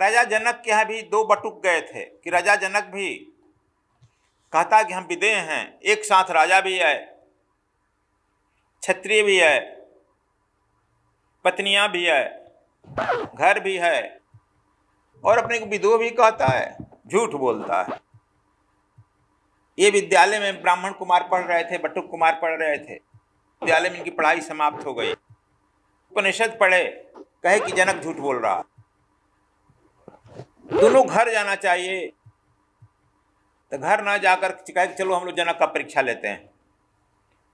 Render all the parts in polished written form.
राजा जनक के यहाँ भी दो बटुक गए थे कि राजा जनक भी कहता कि हम विदेह हैं, एक साथ राजा भी है, क्षत्रिय भी है, पत्नियां भी है, घर भी है, और अपने को विदोह भी कहता है, झूठ बोलता है। ये विद्यालय में ब्राह्मण कुमार पढ़ रहे थे, बटुक कुमार पढ़ रहे थे, विद्यालय में इनकी पढ़ाई समाप्त हो गई। उपनिषद पढ़े, कहे कि जनक झूठ बोल रहा। दोनों घर जाना चाहिए, तो घर ना जाकर कहे कि चलो हम लोग जनक का परीक्षा लेते हैं।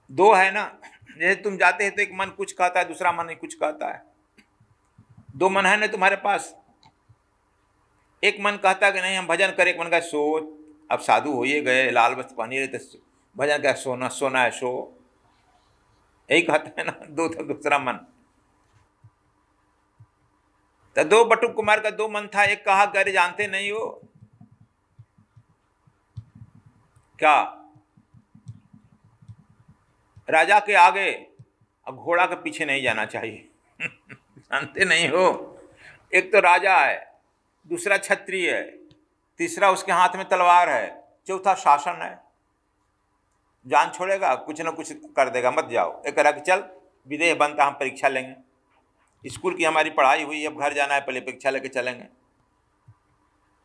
दो है ना, जैसे तुम जाते हैं तो एक मन कुछ कहता है, दूसरा मन कुछ कहता है। दो मन है ना तुम्हारे पास, एक मन कहता है कि नहीं हम भजन करें, एक मन का सो, अब साधु हो ये गए, लाल वस्त्र पहनी रहे तो भजन क्या, सोना सोना है सो, यही कहता है ना। दो था दूसरा मन। तो दो बटुक कुमार का दो मन था। एक कहा कि अरे जानते नहीं हो क्या, राजा के आगे अब घोड़ा के पीछे नहीं जाना चाहिए। जानते नहीं हो, एक तो राजा है, दूसरा क्षत्रिय है, तीसरा उसके हाथ में तलवार है, चौथा शासन है। जान छोड़ेगा, कुछ ना कुछ कर देगा, मत जाओ। एक कहा कि चल विदेह बनता, हम परीक्षा लेंगे, स्कूल की हमारी पढ़ाई हुई, अब घर जाना है, पहले परीक्षा लेके चलेंगे।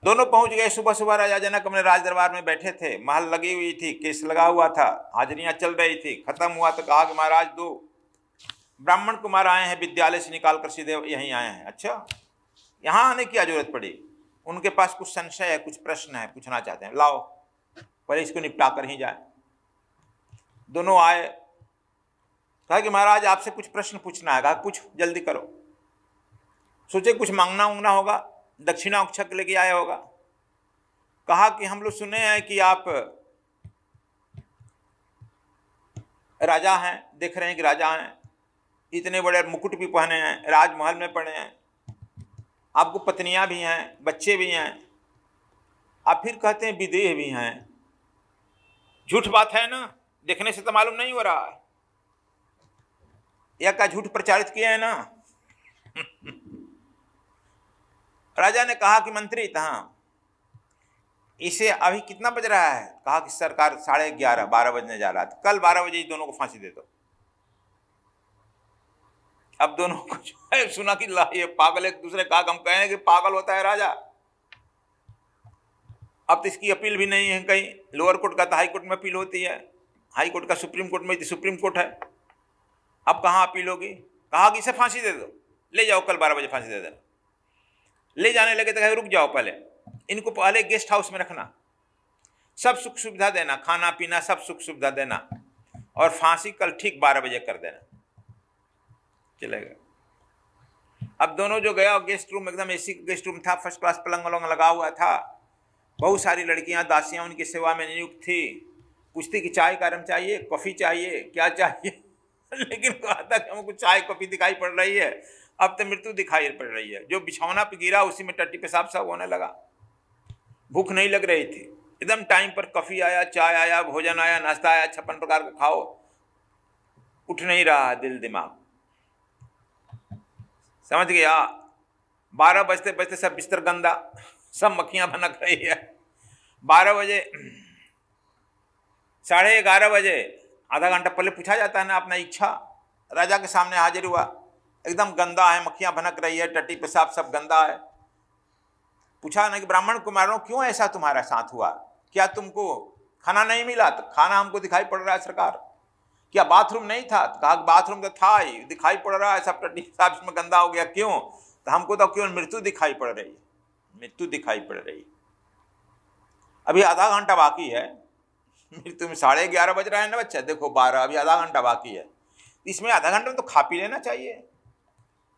दोनों पहुंच गए। सुबह सुबह राजा जनक अपने राज दरबार में बैठे थे, महल लगी हुई थी, केस लगा हुआ था, हाजिरियां चल रही थी। खत्म हुआ तो कहा कि महाराज दो ब्राह्मण कुमार आए हैं, विद्यालय से निकाल कर सीधे यहीं आए हैं। अच्छा, यहाँ आने की क्या जरूरत पड़ी? उनके पास कुछ संशय है, कुछ प्रश्न है, पूछना चाहते हैं, लाओ पहले इसको निपटा कर ही जाए। दोनों आए, कहा कि महाराज आपसे कुछ प्रश्न पूछना है। कहा कुछ जल्दी करो। सोचे कुछ मांगना उंगना होगा, दक्षिणा उक्षक लेके आया होगा। कहा कि हम लोग सुने हैं कि आप राजा हैं, देख रहे हैं कि राजा हैं, इतने बड़े मुकुट भी पहने हैं, राजमहल में पड़े हैं, आपको पत्नियां भी हैं, बच्चे भी हैं, आप फिर कहते हैं विदेह भी हैं। झूठ बात है ना, देखने से तो मालूम नहीं हो रहा है, या का झूठ प्रचारित किया है ना। राजा ने कहा कि मंत्री था, इसे अभी कितना बज रहा है? कहा कि सरकार 11:30 12 बजने जा रहा था, कल 12 बजे दोनों को फांसी दे दो। अब दोनों को जो है सुना कि ला ये पागल, एक दूसरे कहा हम कहें कि पागल होता है राजा। अब तो इसकी अपील भी नहीं है कहीं, लोअर कोर्ट का तो हाई कोर्ट में अपील होती है, हाई कोर्ट का सुप्रीम कोर्ट में, सुप्रीम कोर्ट है, अब कहाँ अपील होगी? कहा कि इसे फांसी दे दो, ले जाओ कल 12 बजे फांसी दे देना। ले जाने लगे तो कहे रुक जाओ, पहले इनको पहले गेस्ट हाउस में रखना, सब सुख सुविधा देना, खाना पीना सब सुख सुविधा देना, और फांसी कल ठीक 12 बजे कर देना। चलेगा। अब दोनों जो गया, गेस्ट रूम एकदम एसी गेस्ट रूम था, फर्स्ट क्लास पलंग वलंग लगा हुआ था, बहुत सारी लड़कियां दासियां उनकी सेवा में नियुक्त थी। पूछती कि चाय गरम चाहिए, कॉफी चाहिए, क्या चाहिए? लेकिन कहा था कि हमको चाय कॉफी दिखाई पड़ रही है, अब तो मृत्यु दिखाई पड़ रही है। जो बिछौना पे गिरा उसी में टट्टी पेशाब सब होने लगा। भूख नहीं लग रही थी, एकदम टाइम पर कॉफी आया, चाय आया, भोजन आया, नाश्ता आया, 56 प्रकार का खाओ, उठ नहीं रहा दिल दिमाग। समझ गया? 12 बजते बजते सब बिस्तर गंदा, सब मक्खियां भनक रही है। 12 बजे, 11:30 बजे, आधा घंटा पहले पूछा जाता है ना अपना इच्छा। राजा के सामने हाजिर हुआ, एकदम गंदा है, मक्खियां भनक रही है, टट्टी पेशाब सब गंदा है। पूछा ना कि ब्राह्मण कुमारों क्यों ऐसा तुम्हारा साथ हुआ? क्या तुमको खाना नहीं मिला? तो खाना हमको दिखाई पड़ रहा है सरकार। क्या बाथरूम नहीं था? तो कहा बाथरूम तो था ही, दिखाई पड़ रहा है सब टट्टी पेशाब इसमें गंदा हो गया। क्यों? तो हमको तो क्यों मृत्यु दिखाई पड़ रही है, मृत्यु दिखाई पड़ रही है। अभी आधा घंटा बाकी है, मृत्यु में 11:30 बज रहा है ना बच्चा, देखो 12, अभी आधा घंटा बाकी है, इसमें आधा घंटे में तो खा पी लेना चाहिए।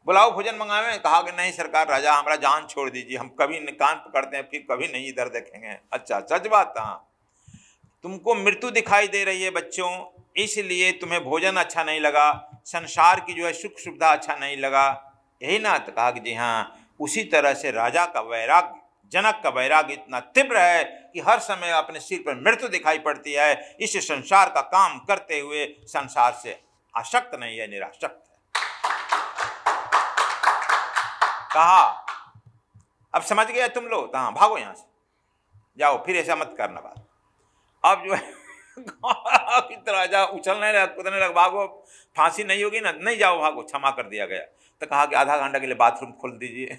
बुलाओ भोजन मंगावे। कहा कि नहीं सरकार, राजा हमारा जान छोड़ दीजिए, हम कभी कान पकड़ते हैं फिर कभी नहीं इधर देखेंगे। अच्छा सच बात? हाँ, तुमको मृत्यु दिखाई दे रही है बच्चों, इसलिए तुम्हें भोजन अच्छा नहीं लगा, संसार की जो है सुख सुविधा अच्छा नहीं लगा, यही ना? तो कहा कि जी हाँ। उसी तरह से राजा का वैराग्य, जनक का वैराग्य इतना तीव्र है कि हर समय अपने सिर पर मृत्यु दिखाई पड़ती है। इस संसार का काम करते हुए संसार से आसक्त नहीं है, निरासक्त है। कहा अब समझ गया तुम लोग, तो हाँ भागो यहाँ से, जाओ, फिर ऐसा मत करना बात। अब जो है राजा उछलने लगा, कूदने लगा, भागो, फांसी नहीं होगी ना, नहीं जाओ भागो, क्षमा कर दिया गया। तो कहा कि आधा घंटा के लिए बाथरूम खोल दीजिए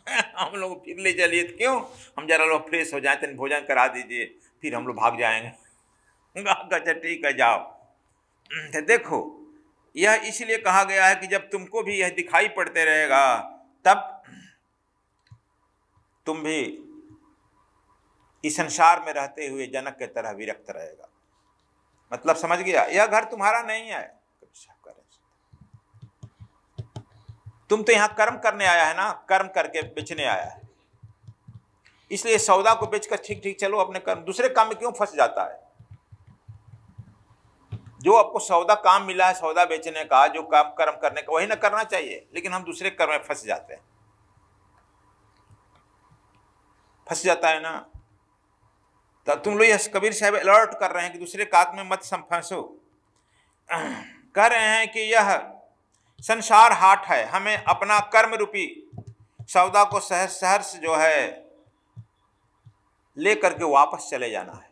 हम लोग फिर ले चलिए। तो क्यों, हम जरा लोग फ्रेश हो जाए, तो भोजन करा दीजिए, फिर हम लोग भाग जाएंगे। अच्छा ठीक है जाओ। तो देखो, यह इसलिए कहा गया है कि जब तुमको भी यह दिखाई पड़ते रहेगा, तब तुम भी इस संसार में रहते हुए जनक के तरह विरक्त रहेगा। मतलब समझ गया, यह घर तुम्हारा नहीं है, तुम तो यहां कर्म करने आया है ना, कर्म करके बेचने आया है। इसलिए सौदा को बेचकर ठीक ठीक चलो अपने कर्म, दूसरे काम में क्यों फंस जाता है। जो आपको सौदा काम मिला है, सौदा बेचने का, जो काम कर्म करने का, वही ना करना चाहिए, लेकिन हम दूसरे कर्म में फंस जाते हैं, फंस जाता है ना। तो तुम लोग यह कबीर साहब अलर्ट कर रहे हैं कि दूसरे काम में मत फंसो। कह रहे हैं कि यह संसार हाट है, हमें अपना कर्म रूपी सौदा को सहर्ष जो है ले करके वापस चले जाना है।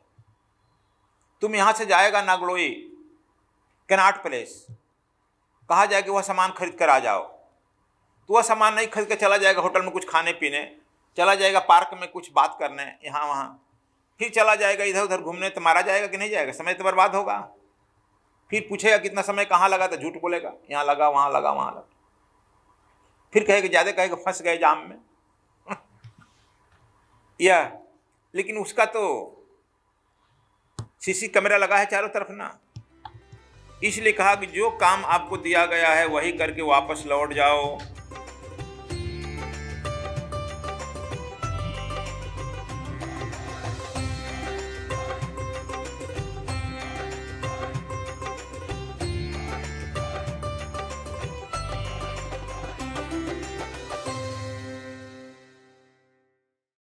तुम यहां से जाएगा नागलोई कैनाट प्लेस, कहा जाए कि वह सामान खरीद कर आ जाओ, तो वह सामान नहीं खरीद कर चला जाएगा होटल में कुछ खाने पीने, चला जाएगा पार्क में कुछ बात करने यहाँ वहाँ, फिर चला जाएगा इधर उधर घूमने, तो मारा जाएगा कि नहीं जाएगा, समय तो बर्बाद होगा। फिर पूछेगा कितना समय कहाँ लगा, तो झूठ बोलेगा, यहाँ लगा वहाँ लगा वहाँ लगा, फिर कहेगा ज़्यादा, कहेगा फंस गए जाम में या, लेकिन उसका तो सीसी कैमरा लगा है चारों तरफ ना। इसलिए कहा कि जो काम आपको दिया गया है वही करके वापस लौट जाओ।